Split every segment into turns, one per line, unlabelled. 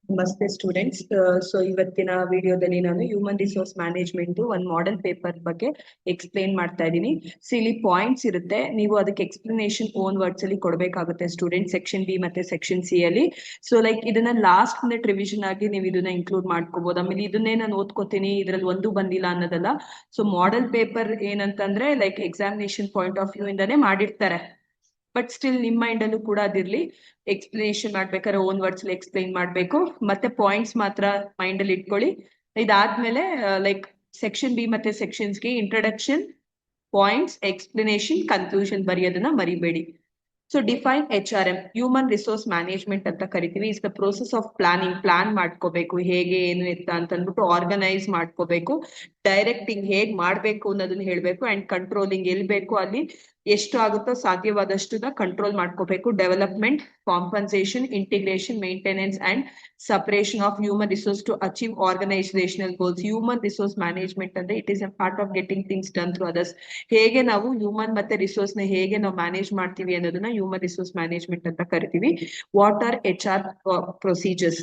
ನಮಸ್ತೆ students. So ಇವತ್ತಿನ ವಿಡಿಯೋದಲ್ಲಿ ನಾನು ಹ್ಯೂಮನ್ ರಿಸೋರ್ಸ್ ಮ್ಯಾನೇಜ್ಮೆಂಟ್ ಒಂದು ಮಾಡೆಲ್ ಪೇಪರ್ ಬಗ್ಗೆ ಎಕ್ಸ್ಪ್ಲೇನ್ ಮಾಡ್ತಾ ಇದ್ದೀನಿ. ಸೊ ಇಲ್ಲಿ ಪಾಯಿಂಟ್ಸ್ ಇರುತ್ತೆ, ನೀವು ಅದಕ್ಕೆ ಎಕ್ಸ್ಪ್ಲನೇಷನ್ ಓನ್ ವರ್ಡ್ಸ್ ಅಲ್ಲಿ ಕೊಡಬೇಕಾಗುತ್ತೆ ಸ್ಟೂಡೆಂಟ್, ಸೆಕ್ಷನ್ ಬಿ ಮತ್ತೆ ಸೆಕ್ಷನ್ ಸಿ ಅಲ್ಲಿ. ಸೊ ಲೈಕ್ ಇದನ್ನ ಲಾಸ್ಟ್ ಮಿನಿಟ್ ರಿವಿಷನ್ ಆಗಿ ನೀವು ಇದನ್ನ ಇನ್ಕ್ಲೂಡ್ ಮಾಡ್ಕೋಬಹುದು. ಆಮೇಲೆ ಇದನ್ನೇ ನಾನು ಓದ್ಕೋತೀನಿ, ಇದ್ರಲ್ಲಿ ಒಂದು ಬಂದಿಲ್ಲ ಅನ್ನೋದಲ್ಲ. ಸೊ ಮಾಡೆಲ್ ಪೇಪರ್ ಏನಂತಂದ್ರೆ like examination point of view ಇಂದಾನೆ ಮಾಡಿರ್ತಾರೆ, ಬಟ್ ಸ್ಟಿಲ್ ನಿಮ್ಮ ಮೈಂಡ್ ಅಲ್ಲೂ ಕೂಡ ಅದಿರ್ಲಿ. ಎಕ್ಸ್ಪ್ಲನೇಷನ್ ಮಾಡ್ಬೇಕಾದ್ರೆ ಓನ್ ವರ್ಡ್ಸ್ ಎಕ್ಸ್ಪ್ಲೈನ್ ಮಾಡ್ಬೇಕು, ಮತ್ತೆ ಪಾಯಿಂಟ್ಸ್ ಮಾತ್ರ ಮೈಂಡ್ ಅಲ್ಲಿ ಇಟ್ಕೊಳ್ಳಿ. ಇದಾದ್ಮೇಲೆ ಲೈಕ್ ಸೆಕ್ಷನ್ ಬಿ ಮತ್ತೆ ಸೆಕ್ಷನ್ಸ್ಗೆ ಇಂಟ್ರಡಕ್ಷನ್, ಪಾಯಿಂಟ್ಸ್, ಎಕ್ಸ್ಪ್ಲನೇಷನ್, ಕನ್ಕ್ಲೂಷನ್ ಬರೆಯೋದನ್ನ ಮರಿಬೇಡಿ. So define HRM, human resource management ಅಂತ ಕರಿತೀವಿ. Is the process of planning, plan ಮಾಡ್ಕೋಬೇಕು ಹೇಗೆ ಏನು ಎತ್ತ ಅಂತ ಅಂದ್ಬಿಟ್ಟು ಆರ್ಗನೈಸ್ ಮಾಡ್ಕೋಬೇಕು. ಡೈರೆಕ್ಟಿಂಗ್ ಹೇಗ್ ಮಾಡ್ಬೇಕು ಅನ್ನೋದನ್ನ ಹೇಳ್ಬೇಕು. ಅಂಡ್ ಕಂಟ್ರೋಲಿಂಗ್ ಎಲ್ಲಿ ಬೇಕು ಅಲ್ಲಿ ಎಷ್ಟು ಆಗುತ್ತೋ ಸಾಧ್ಯವಾದಷ್ಟು ಕಂಟ್ರೋಲ್ ಮಾಡ್ಕೋಬೇಕು. Development, compensation, integration, maintenance and separation of human resource to achieve organisational goals. Human resource management ಅಂದ್ರೆ it is a part of getting things done through others. ಹೇಗೆ ನಾವು ಹ್ಯೂಮನ್ ಮತ್ತೆ ರಿಸೋರ್ಸ್ ನ ಹೇಗೆ ನಾವು ಮ್ಯಾನೇಜ್ ಮಾಡ್ತೀವಿ ಅನ್ನೋದನ್ನ ಹ್ಯೂಮನ್ ರಿಸೋರ್ಸ್ ಮ್ಯಾನೇಜ್ಮೆಂಟ್ ಅಂತ ಕರಿತೀವಿ. What are HR procedures?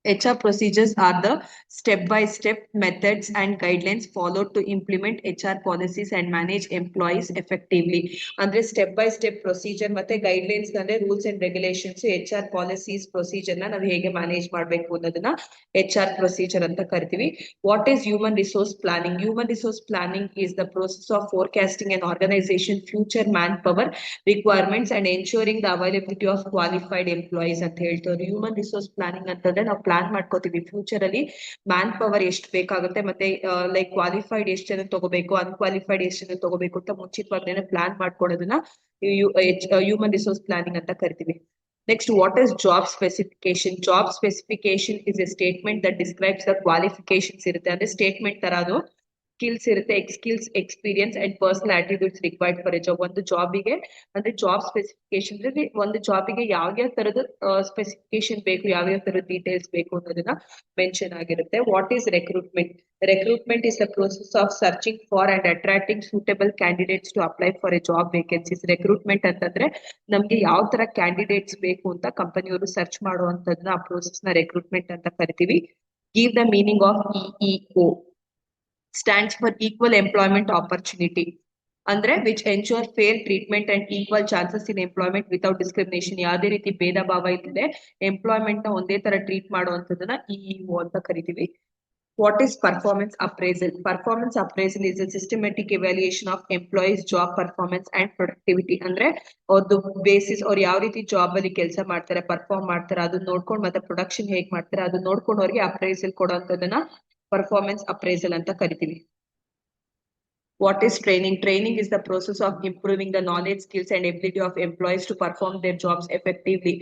HR procedures are the step-by-step methods and guidelines followed to implement HR policies and manage employees effectively. ಅಂದ್ರೆ ಸ್ಟೆಪ್ ಬೈ ಸ್ಟೆಪ್ ಪ್ರೊಸೀಜರ್ ಮತ್ತೆ ಗೈಡ್ಲೈನ್ಸ್ ಅಂದ್ರೆ rules and regulations, HR policies, procedure ನ ನಾವು ಹೇಗೆ manage ಮಾಡ್ಬೇಕು ಅನ್ನೋದನ್ನ HR procedure ಅಂತ ಕರಿತೀವಿ. What is human resource planning? Human resource planning is the process of forecasting an organization future manpower requirements and ensuring the availability of qualified employees ಅಂತ ಹೇಳ್ತಾರೆ. Human resource planning ಅಂತಂದ್ರೆ ನಾವು plan ಮಾಡ್ಕೋತೀವಿ future ಅಲ್ಲಿ man power ಎಷ್ಟು ಬೇಕಾಗುತ್ತೆ, ಮತ್ತೆ like qualified ಎಷ್ಟು ಜನ ತಗೋಬೇಕು, ಅನ್ಕ್ವಾಲಿಫೈಡ್ ಎಷ್ಟು ಜನ ತಗೋಬೇಕು ಅಂತ ಮುಂಚಿತವಾಗ್ಲೇನೆ ಪ್ಲಾನ್ ಮಾಡ್ಕೊಡೋದನ್ನ ಹ್ಯೂಮನ್ ರಿಸೋರ್ಸ್ ಪ್ಲಾನಿಂಗ್ ಅಂತ ಕರಿತೀವಿ. Next, what is job specification? Job specification is a statement that describes the qualifications ಇರುತ್ತೆ, ಅಂದ್ರೆ ಸ್ಟೇಟ್ಮೆಂಟ್ ತರ ಅದು. ಸ್ಕಿಲ್ಸ್ ಇರುತ್ತೆ, skills, experience and personal attitudes required for a job. ಒಂದು ಜಾಬಿಗೆ ಅಂದ್ರೆ ಜಾಬ್ ಸ್ಪೆಸಿಫಿಕೇಶನ್ ಅಂದ್ರೆ ಒಂದು ಜಾಬಿಗೆ ಯಾವ ತರದ ಸ್ಪೆಸಿಫಿಕೇಶನ್ ಬೇಕು, ಯಾವ ತರದ ಡೀಟೇಲ್ಸ್ ಬೇಕು ಅನ್ನೋದನ್ನ ಮೆನ್ಷನ್ ಆಗಿರುತ್ತೆ. What is recruitment? Recruitment is the process of searching for and attracting suitable candidates to apply for a job vacancies. Recruitment ಅಂತಂದ್ರೆ ನಮ್ಗೆ ಯಾವ ತರ ಕ್ಯಾಂಡಿಡೇಟ್ಸ್ ಬೇಕು ಅಂತ ಕಂಪನಿಯವರು ಸರ್ಚ್ ಮಾಡುವಂತದನ್ನ ಆ ಪ್ರೋಸೆಸ್ ನ ರೆಕ್ರೂಟ್ಮೆಂಟ್ ಅಂತ ಕರಿತೀವಿ. Give the meaning of EEO. Stands for equal employment opportunity, ಅಂದ್ರೆ which ensure fair treatment and equal chances in employment without discrimination. ಯಾವುದೇ ರೀತಿ ಭೇದ ಭಾವ ಇಲ್ಲದೆ ಎಂಪ್ಲಾಯ್ಮೆಂಟ್ ನ ಒಂದೇ ತರ ಟ್ರೀಟ್ ಮಾಡುವಂತದನ್ನ EEO ಅಂತ ಕರಿತೀವಿ. What is performance appraisal? Performance appraisal is a systematic evaluation of employees' job performance and productivity. ಅಂದ್ರೆ ಅವ್ರದ್ದು ಬೇಸಿಸ್, ಅವ್ರು ಯಾವ ರೀತಿ ಜಾಬ್ ಅಲ್ಲಿ ಕೆಲಸ ಮಾಡ್ತಾರೆ, ಪರ್ಫಾರ್ಮ್ ಮಾಡ್ತಾರೆ ಅದನ್ನ ನೋಡ್ಕೊಂಡು, ಮತ್ತೆ ಪ್ರೊಡಕ್ಷನ್ ಹೇಗ್ ಮಾಡ್ತಾರೆ ಅದನ್ನ ನೋಡ್ಕೊಂಡು ಅವ್ರಿಗೆ ಅಪ್ರೈಸಲ್ ಕೊಡುವಂತದನ್ನ ಪರ್ಫಾರ್ಮೆನ್ಸ್ ಅಪ್ರೈಸಲ್ ಅಂತ ಕರಿತೀವಿ. What is training? Training is the process of improving the knowledge, skills and ability of employees to perform their jobs effectively.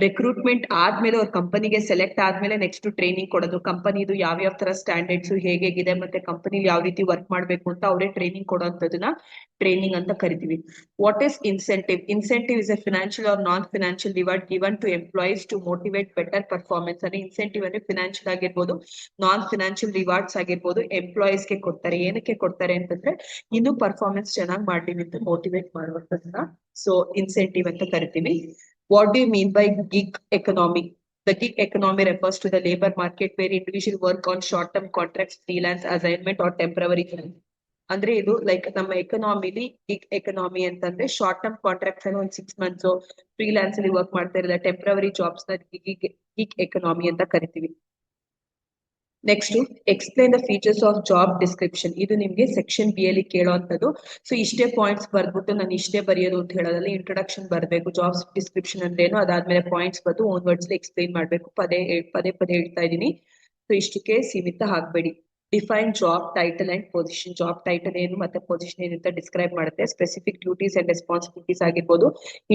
Recruitment ಆದ್ಮೇಲೆ ಅವ್ರ ಕಂಪನಿಗೆ ಸೆಲೆಕ್ಟ್ ಆದ್ಮೇಲೆ ನೆಕ್ಸ್ಟ್ ಟ್ರೈನಿಂಗ್ ಕೊಡೋದು. ಕಂಪನಿದು ಯಾವ ತರ ಸ್ಟ್ಯಾಂಡರ್ಡ್ಸ್ ಹೇಗಿದೆ, ಮತ್ತೆ ಕಂಪನಿಲಿ ಯಾವ ರೀತಿ ವರ್ಕ್ ಮಾಡ್ಬೇಕು ಅಂತ ಅವರೇ ಟ್ರೈನಿಂಗ್ ಕೊಡೋಂಥದನ್ನ ಟ್ರೈನಿಂಗ್ ಅಂತ ಕರಿತೀವಿ. What is incentive? Incentive is a financial or non financial reward given to employees to motivate better performance. ಅಂದ್ರೆ ಇನ್ಸೆಂಟಿವ್ ಅಂದ್ರೆ ಫಿನಾನ್ಷಿಯಲ್ ಆಗಿರ್ಬೋದು, ನಾನ್ ಫಿನಾನ್ಷಿಯಲ್ ರಿವಾರ್ಡ್ಸ್ ಆಗಿರ್ಬೋದು, ಎಂಪ್ಲಾಯೀಸ್ ಗೆ ಕೊಡ್ತಾರೆ. ಏನಕ್ಕೆ ಕೊಡ್ತಾರೆ ಅಂತಂದ್ರೆ ಇನ್ನು ಪರ್ಫಾರ್ಮೆನ್ಸ್ ಚೆನ್ನಾಗಿ ಮಾಡ್ಲಿ ಅಂತ ಮೋಟಿವೇಟ್ ಮಾಡುವಂತದನ್ನ ಸೊ ಇನ್ಸೆಂಟಿವ್ ಅಂತ ಕರಿತೀವಿ. What do you mean by gig economy? The gig economy refers to the labor market where individual work on short-term contracts, freelance assignment or temporary. ಅಂದ್ರೆ ಇದು ಲೈಕ್ ನಮ್ಮ ಎಕನಾಮಿಲಿ ಗಿಗ್ ಎಕನಾಮಿ ಅಂತಂದ್ರೆ short term contracts ಅನ್ನು ಒಂದು 6 months freelance ಅಲ್ಲಿ work ಮಾಡ್ತಾ ಇರಲ್ಲ, temporary jobs ನ ಗಿಗ್ ಎಕನಾಮಿ ಅಂತ ಕರಿತೀವಿ. Next, explain the features of job description. ಇದು ನಿಮ್ಗೆ ಸೆಕ್ಷನ್ ಬಿ ಅಲ್ಲಿ ಕೇಳೋಂಥದ್ದು. ಸೊ ಇಷ್ಟೇ ಪಾಯಿಂಟ್ಸ್ ಬರ್ಬಿಟ್ಟು ನಾನು ಇಷ್ಟೇ ಬರೆಯೋದು ಅಂತ ಹೇಳೋದಲ್ಲ, ಇಂಟ್ರೊಡಕ್ಷನ್ ಬರಬೇಕು, ಜಾಬ್ ಡಿಸ್ಕ್ರಿಪ್ಷನ್ ಅಂದ್ರೇನು, ಅದಾದ್ಮೇಲೆ ಪಾಯಿಂಟ್ಸ್ ಬಂದು ಓನ್ ವರ್ಡ್ಸ್ ಎಕ್ಸ್ಪ್ಲೈನ್ ಮಾಡ್ಬೇಕು. ಪದೇ ಪದೇ ಹೇಳ್ತಾ ಇದ್ದೀನಿ, ಸೊ ಇಷ್ಟಕ್ಕೆ ಸೀಮಿತ ಆಗ್ಬೇಡಿ. Define job title and position. Job title ಏನು ಮತ್ತೆ ಪೊಸಿಷನ್ ಏನು ಅಂತ ಡಿಸ್ಕ್ರೈಬ್ ಮಾಡುತ್ತೆ. ಸ್ಪೆಸಿಫಿಕ್ ಡ್ಯೂಟೀಸ್ ಅಂಡ್ ರೆಸ್ಪಾನ್ಸಿಬಿಲಿಟೀಸ್ ಆಗಿರ್ಬೋದು.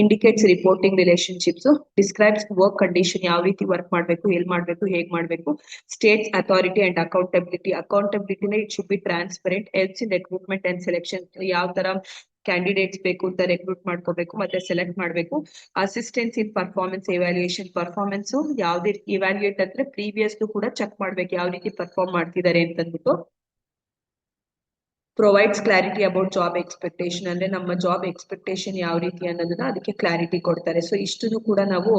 Indicates reporting relationships. Describes work condition, ಯಾವ ರೀತಿ ವರ್ಕ್ ಮಾಡ್ಬೇಕು, ಎಲ್ಲಿ ಮಾಡ್ಬೇಕು, ಹೇಗ್ ಮಾಡ್ಬೇಕು. States authority and accountability. ಅಕೌಂಟಬಿಲಿಟಿನ it should be transparent, helps in recruitment and selection. ಯಾವ ತರ ಕ್ಯಾಂಡಿಡೇಟ್ಸ್ ಬೇಕು ಅಂತ ರೆಕ್ರೂಟ್ ಮಾಡ್ಕೋಬೇಕು ಮತ್ತೆ ಸೆಲೆಕ್ಟ್ ಮಾಡ್ಬೇಕು. ಅಸಿಸ್ಟೆನ್ಸ್ ಇನ್ ಪರ್ಫಾರ್ಮೆನ್ಸ್ ಎವ್ಯಾಲ್ಯೂಯೇಷನ್. ಪರ್ಫಾರ್ಮೆನ್ಸ್ ಯಾವ್ದೇ ಇವ್ಯಾಲ್ಯೂಯೇಟ್ ಅಂದ್ರೆ ಪ್ರೀವಿಯಸ್ ಕೂಡ ಚೆಕ್ ಮಾಡ್ಬೇಕು ಯಾವ ರೀತಿ ಪರ್ಫಾರ್ಮ್ ಮಾಡ್ತಿದ್ದಾರೆ ಅಂತಂದ್ಬಿಟ್ಟು. Provides clarity about job expectation, ಅಂದ್ರೆ ನಮ್ಮ ಜಾಬ್ ಎಕ್ಸ್ಪೆಕ್ಟೇಷನ್ ಯಾವ ರೀತಿ ಅನ್ನೋದನ್ನ ಅದಕ್ಕೆ ಕ್ಲಾರಿಟಿ ಕೊಡ್ತಾರೆ. ಸೊ ಇಷ್ಟನ್ನು ಕೂಡ ನಾವು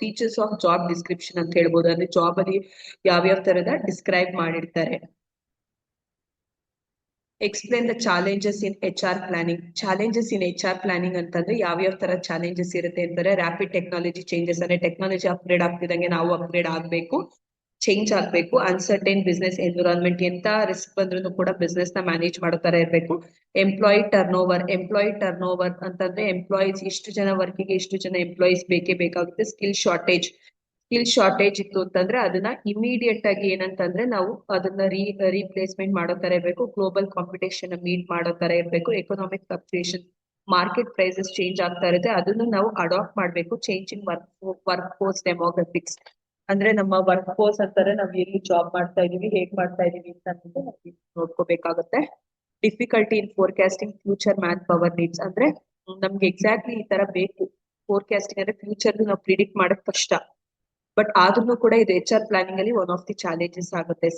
ಫೀಚರ್ಸ್ ಆಫ್ ಜಾಬ್ ಡಿಸ್ಕ್ರಿಪ್ಷನ್ ಅಂತ ಹೇಳ್ಬೋದು. ಅಂದ್ರೆ ಜಾಬ್ ಅಲ್ಲಿ ಯಾವ್ಯಾವ ತರದ ಡಿಸ್ಕ್ರೈಬ್ ಮಾಡಿರ್ತಾರೆ. Explain the challenges in HR planning. Challenges in HR planning ಅಂತಂದ್ರೆ ಯಾವ್ಯಾವ ತರ ಚಾಲೆಂಜಸ್ ಇರುತ್ತೆ ಅಂತಾರೆ. ರ್ಯಾಪಿಡ್ ಟೆಕ್ನಾಲಜಿ ಚೇಂಜಸ್, ಅಂದ್ರೆ ಟೆಕ್ನಾಲಜಿ ಅಪ್ಗ್ರೇಡ್ ಆಗ್ತಿದಂಗೆ ನಾವು ಅಪ್ಗ್ರೇಡ್ ಆಗ್ಬೇಕು, ಚೇಂಜ್ ಆಗ್ಬೇಕು. ಅನ್ಸರ್ಟೈನ್ ಬಿಸ್ನೆಸ್ ಎನ್ವಿರಾನ್ಮೆಂಟ್, ಎಂತ ರಿಸ್ಕ್ ಬಂದ್ರು ಕೂಡ ಬಿಸ್ನೆಸ್ ನ ಮ್ಯಾನೇಜ್ ಮಾಡೋ ತರ ಇರಬೇಕು. ಎಂಪ್ಲಾಯಿ ಟರ್ನ್ ಓವರ್ ಅಂತಂದ್ರೆ ಎಂಪ್ಲಾಯೀಸ್ ಇಷ್ಟು ಜನ ವರ್ಕಿಗೆ ಇಷ್ಟು ಜನ ಎಂಪ್ಲಾಯೀಸ್ ಬೇಕೇ ಬೇಕಾಗುತ್ತೆ. ಸ್ಕಿಲ್ ಶಾರ್ಟೇಜ್ ಇತ್ತು ಅಂತಂದ್ರೆ ಅದನ್ನ ಇಮಿಡಿಯೇಟ್ ಆಗಿ ಏನಂತಂದ್ರೆ ನಾವು ಅದನ್ನ ರೀಪ್ಲೇಸ್ಮೆಂಟ್ ಮಾಡೋ ತರ ಇರಬೇಕು. ಗ್ಲೋಬಲ್ ಕಾಂಪಿಟೇಷನ್ ಮೀಟ್ ಮಾಡೋ ತರ ಇರಬೇಕು. Economic fluctuation, market prices change ಆಗ್ತಾ ಇರುತ್ತೆ, ಅದನ್ನು ನಾವು ಅಡಾಪ್ಟ್ ಮಾಡ್ಬೇಕು. Change in work force demographics, ಅಂದ್ರೆ ನಮ್ಮ ವರ್ಕ್ ಫೋರ್ಸ್ ಅಂತಾರೆ ನಾವು ಎಲ್ಲಿ ಜಾಬ್ ಮಾಡ್ತಾ ಇದೀವಿ, ಹೇಗ್ ಮಾಡ್ತಾ ಇದೀವಿ ಅಂತ ನಾವು ನೋಡ್ಕೋಬೇಕಾಗುತ್ತೆ. Difficulty in forecasting future manpower needs, ಅಂದ್ರೆ ನಮ್ಗೆ ಎಕ್ಸಾಕ್ಟ್ಲಿ ಈ ತರ ಬೇಕು. ಫೋರ್ಕಾಸ್ಟಿಂಗ್ ಅಂದ್ರೆ ಫ್ಯೂಚರ್ ನಾವು ಪ್ರಿಡಿಕ್ಟ್ ಮಾಡಕ್ ಕಷ್ಟ, ಬಟ್ ಆದ್ರೂ ಕೂಡ ಇದು HR ಪ್ಲಾನಿಂಗ್ ಅಲ್ಲಿ ಒನ್ ಆಫ್ ದಿ ಚಾಲೆಂಜಸ್ ಆಗುತ್ತೆ.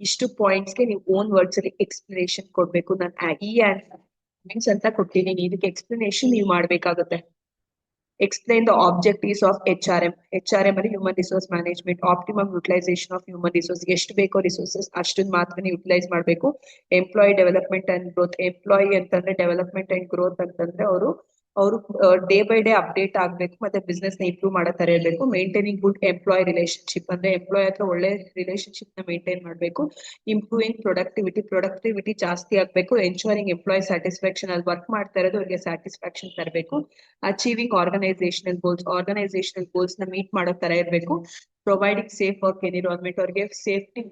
ಇಷ್ಟು ಪಾಯಿಂಟ್ಸ್ ಗೆ ನೀವು ಓನ್ ವರ್ಡ್ಸ್ ಅಲ್ಲಿ ಎಕ್ಸ್ಪ್ಲನೇಷನ್ ಕೊಡ್ಬೇಕು. ನಾನು ಈ ಮೀನ್ಸ್ ಅಂತ ಕೊಟ್ಟಿದ್ದೀನಿ, ಇದಕ್ಕೆ ಎಕ್ಸ್ಪ್ಲನೇಷನ್ ನೀವು ಮಾಡ್ಬೇಕಾಗುತ್ತೆ. Explain the objectives of HRM ಅಲ್ಲಿ human resource management. Optimum utilisation of human resource, ಎಷ್ಟು ಬೇಕೋ ರಿಸೋರ್ಸಸ್ ಅಷ್ಟನ್ನ ಮಾತ್ರ ಯುಟಿಲೈಸ್ ಮಾಡಬೇಕು. Employee development and growth, employee ಅಂತಂದ್ರೆ ಡೆವಲಪ್ಮೆಂಟ್ ಅಂಡ್ ಗ್ರೋತ್ ಅಂತಂದ್ರೆ ಅವರು ಡೇ ಬೈ ಡೇ ಅಪ್ಡೇಟ್ ಆಗ್ಬೇಕು, ಮತ್ತೆ ಬಿಸ್ನೆಸ್ ನ ಇಂಪ್ರೂವ್ ಮಾಡೋ ತರ ಇರಬೇಕು. ಮೇಂಟೈನಿಂಗ್ ಗುಡ್ ಎಂಪ್ಲಾಯ್ ರಿಲೇಶನ್ಶಿಪ್, ಅಂದ್ರೆ ಎಂಪ್ಲಾಯ್ ಹತ್ರ ಒಳ್ಳೆ ರಿಲೇಶನ್ಶಿಪ್ ನ ಮೇಂಟೈನ್ ಮಾಡಬೇಕು. ಇಂಪ್ರೂವಿಂಗ್ ಪ್ರೊಡಕ್ಟಿವಿಟಿ ಜಾಸ್ತಿ ಆಗ್ಬೇಕು. ಎನ್ಶೋರಿಂಗ್ ಎಂಪ್ಲಾಯ್ ಸ್ಯಾಟಿಸ್ಫ್ಯಾಕ್ಷನ್, ಅಲ್ಲಿ ವರ್ಕ್ ಮಾಡ್ತಾ ಇರೋದು ಅವರಿಗೆ ಸ್ಯಾಟಿಸ್ಫ್ಯಾಕ್ಷನ್ ತರಬೇಕು. ಅಚೀವಿಂಗ್ ಆರ್ಗನೈಸೇಷನಲ್ ಗೋಲ್ಸ್ ನ ಮೀಟ್ ಮಾಡೋ ತರ ಇರಬೇಕು. ಪ್ರೊವೈಡಿಂಗ್ ಸೇಫ್ ವರ್ಕ್ ಎನ್ವಿರಾನ್ಮೆಂಟ್, ಅವ್ರಿಗೆ ಸೇಫ್ಟಿ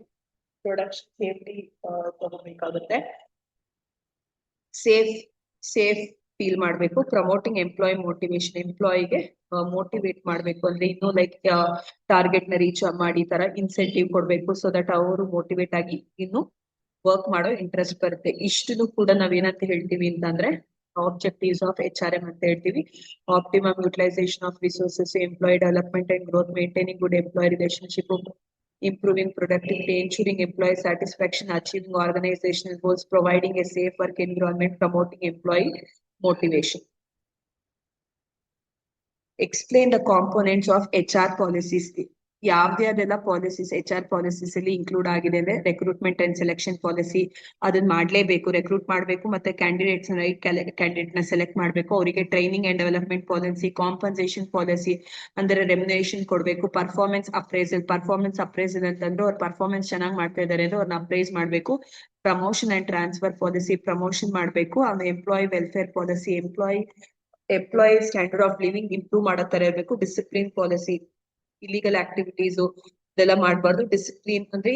ತಗೋಬೇಕಾಗುತ್ತೆ. ಸೇಫ್ ಫೀಲ್ ಮಾಡಬೇಕು. ಪ್ರಮೋಟಿಂಗ್ ಎಂಪ್ಲಾಯ್ ಮೋಟಿವೇಶನ್, ಎಂಪ್ಲಾಯಿಗೆ ಮೋಟಿವೇಟ್ ಮಾಡಬೇಕು, ಅಂದ್ರೆ ಇನ್ನು ಲೈಕ್ ಟಾರ್ಗೆಟ್ ನ ರೀಚ್ ಮಾಡಿ ತರ ಇನ್ಸೆಂಟಿವ್ ಕೊಡ್ಬೇಕು. ಸೊ ದಟ್ ಅವರು ಮೋಟಿವೇಟ್ ಆಗಿ ಇನ್ನು ವರ್ಕ್ ಮಾಡೋ ಇಂಟ್ರೆಸ್ಟ್ ಬರುತ್ತೆ. ಇಷ್ಟನ್ನು ಕೂಡ ನಾವೇನಂತ ಹೇಳ್ತೀವಿ ಅಂತಂದ್ರೆ ಆಬ್ಜೆಕ್ಟಿವ್ಸ್ ಆಫ್ HRM ಅಂತ ಹೇಳ್ತೀವಿ. Optimum utilisation of resources, employee development and growth, maintaining good employee relationship, improving productivity, ensuring employee satisfaction, achieving organizational goals, providing a safe work environment, promoting employee motivation. Explain the components of HR policies. ಯಾವ್ದ್ಯಾವ್ದೆಲ್ಲ policies HR policies ಅಲ್ಲಿ include ಆಗಿದೆ ಅಂದ್ರೆ recruitment and selection policy, ಅದನ್ನ ಮಾಡ್ಲೇಬೇಕು. Recruit ಮಾಡ್ಬೇಕು, ಮತ್ತೆ candidates right candidate ನ select ಮಾಡ್ಬೇಕು. ಅವರಿಗೆ training and development policy, compensation policy ಅಂದ್ರೆ ರೆಮ್ಯುನರೇಷನ್ ಕೊಡ್ಬೇಕು. ಪರ್ಫಾರ್ಮೆನ್ಸ್ ಅಪ್ರೈಸಲ್ ಅಂತಂದ್ರೆ ಅವ್ರ ಪರ್ಫಾರ್ಮೆನ್ಸ್ ಚೆನ್ನಾಗಿ ಮಾಡ್ತಾ ಇದಾರೆ ಅಂದ್ರೆ ಅವ್ರನ್ನ ಅಪ್ರೈಸ್ ಮಾಡ್ಬೇಕು. Promotion and transfer policy, promotion ಮಾಡ್ಬೇಕು. ಆಮೇಲೆ employee welfare policy, employee standard of living improve ಮಾಡೋ ತರ ಇರಬೇಕು. ಡಿಸಿಪ್ಲಿನ್ ಪಾಲಿಸಿ, ಇಲಿಗಲ್ ಆಕ್ಟಿವಿಟೀಸ್ ಇದೆಲ್ಲ ಮಾಡಬಾರ್ದು. ಡಿಸಿಪ್ಲಿನ್ ಅಂದ್ರೆ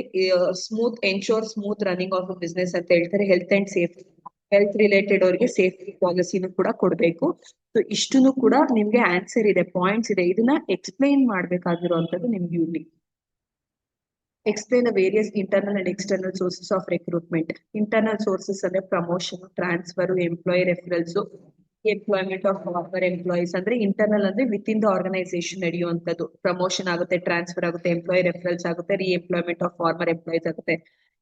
ensure smooth running of business ಅಂತ ಹೇಳ್ತಾರೆ. Health and safety, health related ಅವರಿಗೆ ಸೇಫ್ಟಿ ಪಾಲಿಸಿನೂ ಕೂಡ ಕೊಡ್ಬೇಕು. ಸೊ ಇಷ್ಟನ್ನು ಕೂಡ ನಿಮ್ಗೆ ಆನ್ಸರ್ ಇದೆ, ಪಾಯಿಂಟ್ಸ್ ಇದೆ, ಇದನ್ನ ಎಕ್ಸ್ಪ್ಲೈನ್ ಮಾಡ್ಬೇಕಾಗಿರುವಂತದ್ದು ನಿಮ್ಗೆ ಇಲ್ಲಿ. Explain the various internal and external sources of recruitment. Internal sources ಅಂದ್ರೆ promotion, transfer, employee referrals, employment of former employees. ಅಂದ್ರೆ ಇಂಟರ್ನಲ್ ಅಂದ್ರೆ ವಿತ್ ಇನ್ ದ ಆರ್ಗನೈಸೇಷನ್ ನಡೆಯುವಂತದ್ದು. ಪ್ರಮೋಷನ್ ಆಗುತ್ತೆ, ಟ್ರಾನ್ಸ್ಫರ್ ಆಗುತ್ತೆ, ಎಂಪ್ಲಾಯಿ ರೆಫರಲ್ಸ್ ಆಗುತ್ತೆ, ಎಂಪ್ಲಾಯ್ಮೆಂಟ್ ಆಫ್ ಫಾರ್ಮರ್ ಎಂಪ್ಲಾಯೀಸ್ ಆಗುತ್ತೆ.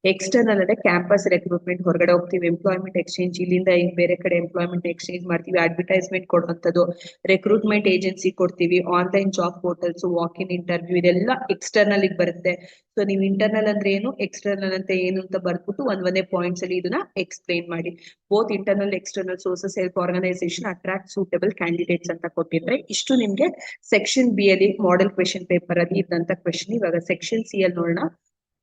External ಅಂದ್ರೆ campus recruitment, ಹೊರಗಡೆ ಹೋಗ್ತೀವಿ, ಎಂಪ್ಲಾಯ್ಮೆಂಟ್ ಎಕ್ಸ್ಚೇಂಜ್, ಇಲ್ಲಿಂದ ಬೇರೆ ಕಡೆ ಎಂಪ್ಲಾಯ್ಮೆಂಟ್ ಎಕ್ಸ್ಚೇಂಜ್ ಮಾಡ್ತೀವಿ. ಅಡ್ವರ್ಟೈಸ್ಮೆಂಟ್ ಕೊಡುವಂತದ್ದು, ರೆಕ್ರೂಟ್ಮೆಂಟ್ ಏಜೆನ್ಸಿ ಕೊಡ್ತೀವಿ, online job portals, walk in interview, ಇದೆಲ್ಲ ಎಕ್ಸ್ಟರ್ನಲ್ ಬರುತ್ತೆ. ಸೊ ನೀವು ಇಂಟರ್ನಲ್ ಅಂದ್ರೆ ಏನು, ಎಕ್ಸ್ಟರ್ನಲ್ ಅಂತ ಏನು ಅಂತ ಬರ್ಬಿಟ್ಟು ಒಂದೇ ಪಾಯಿಂಟ್ಸ್ ಅಲ್ಲಿ ಇದನ್ನ ಎಕ್ಸ್ಪ್ಲೈನ್ ಮಾಡಿ. Both internal external sources help organisation attract suitable candidates ಅಂತ ಕೊಟ್ಟಿದ್ರೆ ಇಷ್ಟು ನಿಮ್ಗೆ ಸೆಕ್ಷನ್ ಬಿ ಅಲ್ಲಿ ಮಾಡೆಲ್ ಕ್ವೆಶನ್ ಪೇಪರ್ ಅಲ್ಲಿ ಇದ್ದಂತ ಕ್ವೆಶನ್. ಇವಾಗ ಸೆಕ್ಷನ್ ಸಿ ಅಲ್ಲಿ ನೋಡೋಣ.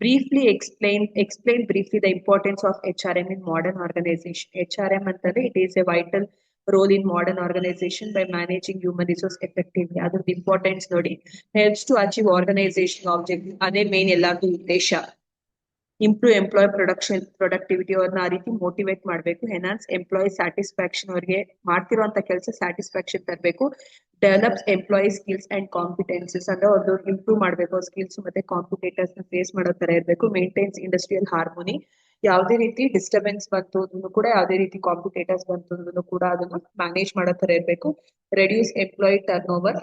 Briefly explain briefly the importance of HRM in modern organization. HRM ಅಂತಂದ್ರೆ it is a vital role in modern organization by managing human resource effectively. ಅದ್ರದ್ದು importance ನೋಡಿ. helps to achieve organization objective, ಅದೇ main ಎಲ್ಲಾರ್ದು ಉದ್ದೇಶ. Improve employee productivity, ಅವ್ರನ್ನ ಆ ರೀತಿ motivate ಮಾಡಬೇಕು. ಎನ್ಹಾನ್ಸ್ ಎಂಪ್ಲಾಯಿ ಸ್ಯಾಟಿಸ್ಫ್ಯಾಕ್ಷನ್, ಅವ್ರಿಗೆ ಮಾಡ್ತಿರುವಂತ ಕೆಲಸ ಸ್ಯಾಟಿಸ್ಫ್ಯಾಕ್ಷನ್ ತರಬೇಕು. ಡೆವಲಪ್ಸ್ ಎಂಪ್ಲಾಯಿ ಸ್ಕಿಲ್ಸ್ ಅಂಡ್ ಕಾಂಪಿಟೆನ್ಸಸ್, ಅಂದ್ರೆ ಅವ್ರದ್ದು ಇಂಪ್ರೂವ್ ಮಾಡಬೇಕು ಸ್ಕಿಲ್ಸ್ ಮತ್ತೆ ಕಾಂಪಿಟೇಟರ್ಸ್ ನ ಫೇಸ್ ಮಾಡೋ ತರ ಇರಬೇಕು. ಮೇಂಟೈನ್ಸ್ ಇಂಡಸ್ಟ್ರಿಯಲ್ ಹಾರ್ಮೋನಿ, ಯಾವುದೇ ರೀತಿ ಡಿಸ್ಟರ್ಬೆನ್ಸ್ ಬಂತು ಕೂಡ, ಯಾವುದೇ ರೀತಿ ಕಾಂಪಿಟೇಟರ್ಸ್ ಬಂತು ಕೂಡ ಅದನ್ನು ಮ್ಯಾನೇಜ್ ಮಾಡೋ ತರ ಇರಬೇಕು. Reduce employee turnover,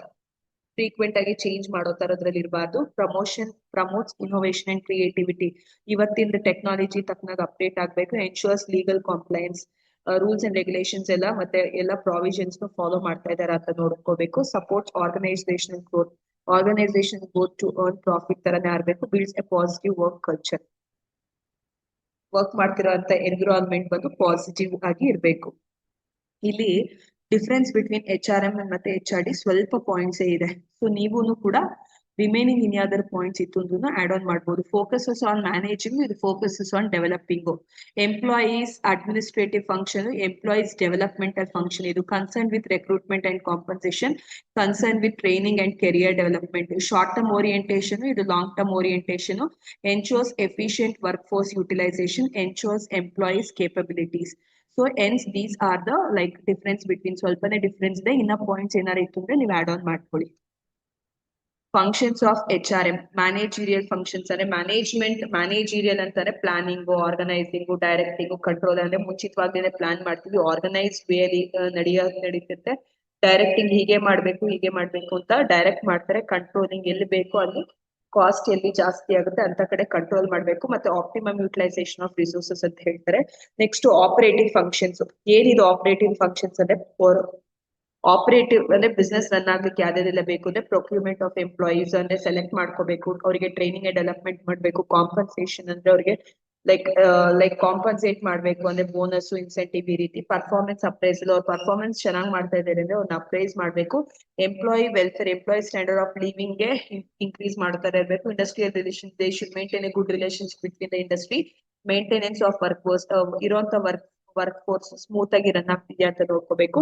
frequent ಆಗಿ ಚೇಂಜ್ ಮಾಡೋ ತರದ್ರಲ್ಲಿ ಇರಬಾರ್ದು. Promotes innovation and creativity. ಇವತ್ತಿನ ಟೆಕ್ನಾಲಜಿ ತಕ್ಕನಾಗ ಅಪ್ಡೇಟ್ ಆಗ್ಬೇಕು. Ensures legal compliance, rules and regulations ಎಲ್ಲ ಮತ್ತೆ ಎಲ್ಲ ಪ್ರಾವಿಷನ್ಸ್ ಫಾಲೋ ಮಾಡ್ತಾ ಇದಾರೆ ಅಂತ ನೋಡ್ಕೋಬೇಕು. Supports organisation growth to earn profit ತರನೇ ಆಗ್ಬೇಕು. Builds a positive work culture. Work ಮಾಡ್ತಿರೋಂತ ಎನ್ವಿರಾನ್ಮೆಂಟ್ ಬಂದು ಪಾಸಿಟಿವ್ ಆಗಿ ಇರಬೇಕು. ಇಲ್ಲಿ ಡಿಫ್ರೆನ್ಸ್ ಬಿಟ್ವೀನ್ HRM ಮತ್ತೆ HRD ಸ್ವಲ್ಪ ಪಾಯಿಂಟ್ಸ್ ಇದೆ. ಸೊ ನೀವೂನು ಕೂಡ ರಿಮೈನಿಂಗ್ ಇನ್ ಅದರ್ ಪಾಯಿಂಟ್ಸ್ ಇತ್ತು ಅಂದ್ರೂ ಆಡ್ ಆನ್ ಮಾಡ್ಬೋದು. ಫೋಕಸಸ್ ಆನ್ ಮ್ಯಾನೇಜಿಂಗ್, ಇದು focuses on developing. Employees administrative function, employees developmental function. ಇದು concern with recruitment and compensation, concern with training and career development. Short term orientation, ಇದು long term orientation. Ensures efficient workforce utilisation, ensures employees capabilities. So ಎನ್ಸ್ these are the like difference between. ಸ್ವಲ್ಪನೇ difference ಇದೆ. ಇನ್ನ points ಏನಾರು ಇತ್ತು ಅಂದ್ರೆ ನೀವು add on ಮಾಡ್ಕೊಳ್ಳಿ. Functions of HRM, managerial functions ಅಂದ್ರೆ ಮ್ಯಾನೇಜೀರಿಯಲ್ ಅಂತಾರೆ ಪ್ಲಾನಿಂಗ್, ಆರ್ಗನೈಸಿಂಗ್, ಡೈರೆಕ್ಟಿಂಗ್, ಕಂಟ್ರೋಲ್. ಅಂದ್ರೆ ಮುಂಚಿತವಾಗ್ಲೇ ಪ್ಲಾನ್ ಮಾಡ್ತೀವಿ, ಆರ್ಗನೈಸ್ಡ್ ವೇ ಅಲ್ಲಿ ನಡೀತಿರುತ್ತೆ. ಡೈರೆಕ್ಟಿಂಗ್ ಹೀಗೆ ಮಾಡ್ಬೇಕು ಅಂತ ಡೈರೆಕ್ಟ್ ಮಾಡ್ತಾರೆ. ಕಂಟ್ರೋಲಿಂಗ್ ಎಲ್ಲಿ ಬೇಕು ಅಲ್ಲಿ ಕಾಸ್ಟ್ ಎಲ್ಲಿ ಜಾಸ್ತಿ ಆಗುತ್ತೆ ಅಂತ ಕಡೆ ಕಂಟ್ರೋಲ್ ಮಾಡಬೇಕು. ಮತ್ತೆ ಆಪ್ಟಿಮಮ್ ಯುಟಿಲೈಸೇಷನ್ ಆಫ್ ರಿಸೋರ್ಸಸ್ ಅಂತ ಹೇಳ್ತಾರೆ. Next operative functions. ಏನಿದು ಆಪರೇಟಿವ್ ಫಂಕ್ಷನ್ಸ್ ಅಂದ್ರೆ ಆಪರೇಟಿವ್ ಅಂದ್ರೆ ಬಿಸ್ನೆಸ್ ರನ್ ಆಗ್ಲಿಕ್ಕೆ ಯಾವ್ದೆಲ್ಲ ಬೇಕು ಅಂದ್ರೆ ಪ್ರೊಕ್ಯೂರ್ಮೆಂಟ್ ಆಫ್ ಎಂಪ್ಲಾಯೀಸ್ ಅಂದ್ರೆ ಸೆಲೆಕ್ಟ್ ಮಾಡ್ಕೋಬೇಕು, ಅವರಿಗೆ ಟ್ರೈನಿಂಗ್ ಅಂಡ್ ಡೆವಲಪ್ಮೆಂಟ್ ಮಾಡ್ಬೇಕು. ಕಾಂಪನ್ಸೇಷನ್ ಅಂದ್ರೆ ಅವ್ರಿಗೆ ಲೈಕ್ ಕಾಂಪನ್ಸೇಟ್ ಮಾಡ್ಬೇಕು ಅಂದ್ರೆ ಬೋನಸ್, ಇನ್ಸೆಂಟಿವ್ ಈ ರೀತಿ. ಪರ್ಫಾರ್ಮೆನ್ಸ್ ಅಪ್ರೈಸಲ್, ಅವ್ರ ಪರ್ಫಾರ್ಮೆನ್ಸ್ ಚೆನ್ನಾಗಿ ಮಾಡ್ತಾ ಇದ್ದಾರೆ ಅಂದ್ರೆ ಅವ್ರನ್ನ ಅಪ್ರೈಸ್ ಮಾಡ್ಬೇಕು. Employee welfare, employee standard of living ಗೆ ಇನ್ಕ್ರೀಸ್ ಮಾಡ್ತಾ ಇರಬೇಕು. Industrial relation, they should maintain A good relationship between the industry. Maintenance of ಇರುವಂತ ವರ್ಕ್ ಫೋರ್ಸ್ ಸ್ಮೂತ್ ಆಗಿ ರನ್ ಆಗ್ತಿದ್ಯಾ ಅಂತ ನೋಡ್ಕೋಬೇಕು.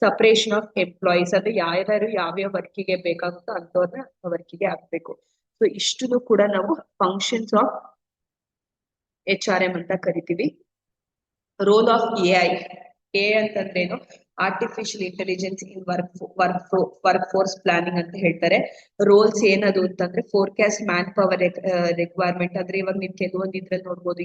ಸಪರೇಷನ್ ಆಫ್ ಎಂಪ್ಲಾಯೀಸ್ ಅಂದ್ರೆ ಯಾವ್ಯಾರು ಯಾವ್ಯಾವ ವರ್ಕಿಗೆ ಬೇಕಾಗುತ್ತೋ ಅಂತವ್ರನ್ನ ವರ್ಕಿಗೆ ಹಾಕ್ಬೇಕು. ಸೊ ಇಷ್ಟನ್ನು ಕೂಡ ನಾವು ಫಂಕ್ಷನ್ಸ್ ಆಫ್ HRM ಅಂತ ಕರಿತೀವಿ. ರೋಲ್ ಆಫ್ ಎ ಅಂತಂದ್ರೆ ಏನು? ಆರ್ಟಿಫಿಷಿಯಲ್ ಇಂಟೆಲಿಜೆನ್ಸ್ ಇನ್ ವರ್ಕ್ ಫೋರ್ಸ್ ಪ್ಲಾನಿಂಗ್ ಅಂತ ಹೇಳ್ತಾರೆ. ರೋಲ್ಸ್ ಏನದು ಅಂತಂದ್ರೆ ಫೋರ್ಕಾಸ್ಟ್ ಮ್ಯಾನ್ ಪವರ್ ರಿಕ್ವೈರ್ಮೆಂಟ್. ಅಂದ್ರೆ ಇವಾಗ ನೀವು ಕೆಲವೊಂದು ಇದ್ರಲ್ಲಿ ನೋಡ್ಬೋದು,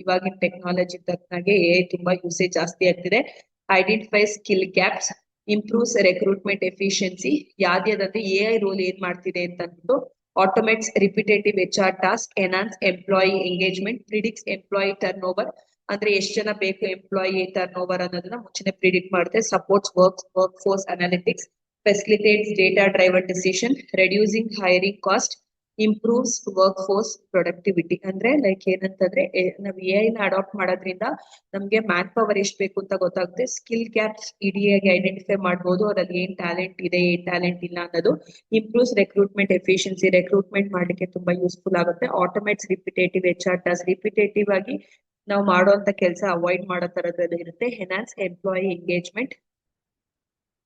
ಇವಾಗಿನ ಟೆಕ್ನಾಲಜಿ ತಕ್ಕನಾಗೆ ತುಂಬಾ ಯೂಸೇಜ್ ಜಾಸ್ತಿ ಆಗ್ತಿದೆ. Identify skill gaps, improves recruitment efficiency. ಯಾವ್ದಂದ್ರೆ ರೋಲ್ ಏನ್ ಮಾಡ್ತಿದೆ ಅಂತ ಅಂದ್ಬಿಟ್ಟು automates repetitive HR task, enhance employee engagement, predicts employee turnover. ಅಂದ್ರೆ ಎಷ್ಟು ಜನ ಬೇಕು ಎಂಪ್ಲಾಯಿ ಟರ್ನ್ ಓವರ್ ಅನ್ನೋದನ್ನ ಮುಂಚೆನೆ ಪ್ರಿಡಿಕ್ಟ್ ಮಾಡುತ್ತೆ. Supports work force analytics, facilitates data driven decision, reducing hiring cost, improves work force productivity. ಅಂದ್ರೆ ಲೈಕ್ ಏನಂತಂದ್ರೆ ನಾವ್ ನ ಅಡಾಪ್ಟ್ ಮಾಡೋದ್ರಿಂದ ನಮ್ಗೆ ಮ್ಯಾನ್ ಪವರ್ ಎಷ್ಟು ಬೇಕು ಅಂತ ಗೊತ್ತಾಗುತ್ತೆ. ಸ್ಕಿಲ್ ಗ್ಯಾಪ್ಸ್ ಇಡಿಯಾಗಿ ಐಡೆಂಟಿಫೈ ಮಾಡ್ಬೋದು, ಅದ್ರಲ್ಲಿ ಏನ್ ಟ್ಯಾಲೆಂಟ್ ಇದೆ ಏನ್ ಟ್ಯಾಲೆಂಟ್ ಇಲ್ಲ ಅನ್ನೋದು. ಇಂಪ್ರೂವ್ಸ್ ರೆಕ್ರೂಟ್ಮೆಂಟ್ ಎಫಿಷಿಯನ್ಸಿ, ರೆಕ್ರೂಟ್ಮೆಂಟ್ ಮಾಡ್ಲಿಕ್ಕೆ ತುಂಬಾ ಯೂಸ್ಫುಲ್ ಆಗುತ್ತೆ. ಆಟೋಮೇಟ್ಸ್ ರಿಪಿಟೇಟಿವ್ HR ಟಾಸ್ಕ್, ರಿಪಿಟೇಟಿವ್ ಆಗಿ ನಾವು ಮಾಡುವಂತ ಕೆಲಸ ಅವಾಯ್ಡ್ ಮಾಡೋ ತರದಲ್ಲಿ ಇರುತ್ತೆ. Enhance employee engagement,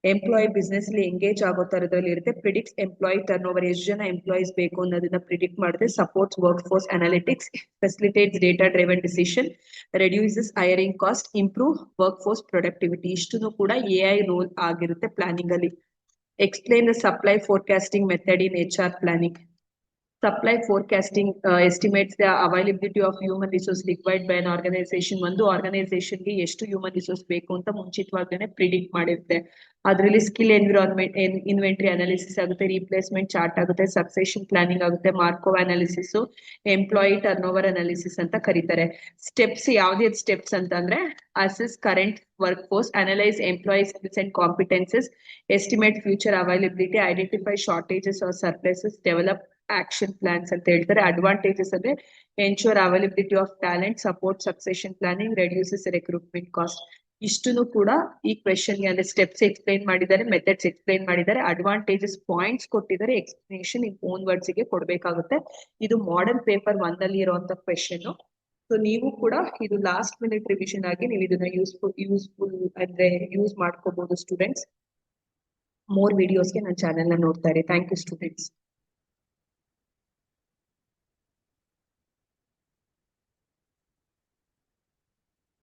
employee business ಅಲ್ಲಿ ಎಂಗೇಜ್ ಆಗೋ ತರದಲ್ಲಿ ಇರುತ್ತೆ. ಪ್ರಿಡಿಕ್ಟ್ಸ್ ಎಂಪ್ಲಾಯಿ ಟರ್ನ್ ಓವರ್, ಎಷ್ಟು ಜನ ಎಂಪ್ಲಾಯೀಸ್ ಬೇಕು ಅನ್ನೋದನ್ನ ಪ್ರಿಡಿಕ್ಟ್ ಮಾಡುತ್ತೆ. Supports work force analytics, facilitates data driven decision, reduces hiring cost, improve work force productivity. ಇಷ್ಟನ್ನು ಕೂಡ ರೋಲ್ ಆಗಿರುತ್ತೆ ಪ್ಲಾನಿಂಗ್ ಅಲ್ಲಿ. Explain the supply forecasting method in HR planning. Supply forecasting estimates the availability of human resource required by an organisation. ಒಂದು ಆರ್ಗನೈಸೇಷನ್ಗೆ ಎಷ್ಟು human resource ಬೇಕು ಅಂತ ಮುಂಚಿತವಾಗ್ಲೇ predict ಮಾಡಿರುತ್ತೆ. ಅದರಲ್ಲಿ ಸ್ಕಿಲ್ ಇನ್ವೆಂಟ್ರಿ ಅನಾಲಿಸಿಸ್ ಆಗುತ್ತೆ, ರೀಪ್ಲೇಸ್ಮೆಂಟ್ ಚಾರ್ಟ್ ಆಗುತ್ತೆ, ಸಕ್ಸೆಷನ್ ಪ್ಲಾನಿಂಗ್ ಆಗುತ್ತೆ, Markov analysis, employee turnover analysis ಅಂತ ಕರೀತಾರೆ. ಸ್ಟೆಪ್ಸ್ ಯಾವ್ದೇ ಸ್ಟೆಪ್ಸ್ ಅಂತಂದ್ರೆ assess current workforce, analyse employee skills and competencies, estimate future availability, identify shortages or surpluses, develop action plans ಅಂತ ಹೇಳ್ತಾರೆ. Advantages ಅಂದ್ರೆ ensure availability of talent, support succession planning, reduces recruitment cost. ಇಷ್ಟನ್ನು ಕೂಡ ಈ ಕ್ವೆಶನ್ಗೆ ಅಂದ್ರೆ steps explain ಮಾಡಿದ್ದಾರೆ, methods explain ಮಾಡಿದ್ದಾರೆ, ಅಡ್ವಾಂಟೇಜಸ್ ಪಾಯಿಂಟ್ಸ್ ಕೊಟ್ಟಿದ್ದಾರೆ, ಎಕ್ಸ್ಪ್ಲನೇಷನ್ ಇನ್ ಓನ್ ವರ್ಡ್ಸ್ ಗೆ ಕೊಡ್ಬೇಕಾಗುತ್ತೆ. ಇದು ಮಾಡರ್ನ್ ಪೇಪರ್ 1 ಅಲ್ಲಿ ಇರುವಂತ ಕ್ವೆಶನ್. ಸೊ ನೀವು ಕೂಡ ಇದು ಲಾಸ್ಟ್ ಮಿನಿಟ್ ರಿವಿಷನ್ ಆಗಿ ನೀವು ಇದನ್ನ ಯೂಸ್ಫುಲ್ ಅಂದ್ರೆ ಯೂಸ್ ಮಾಡ್ಕೋಬಹುದು ಸ್ಟೂಡೆಂಟ್ಸ್. ಮೋರ್ ವಿಡಿಯೋಸ್ಗೆ ನನ್ನ ಚಾನೆಲ್ ನ ನೋಡ್ತಾ ಇರಿ. Thank you students.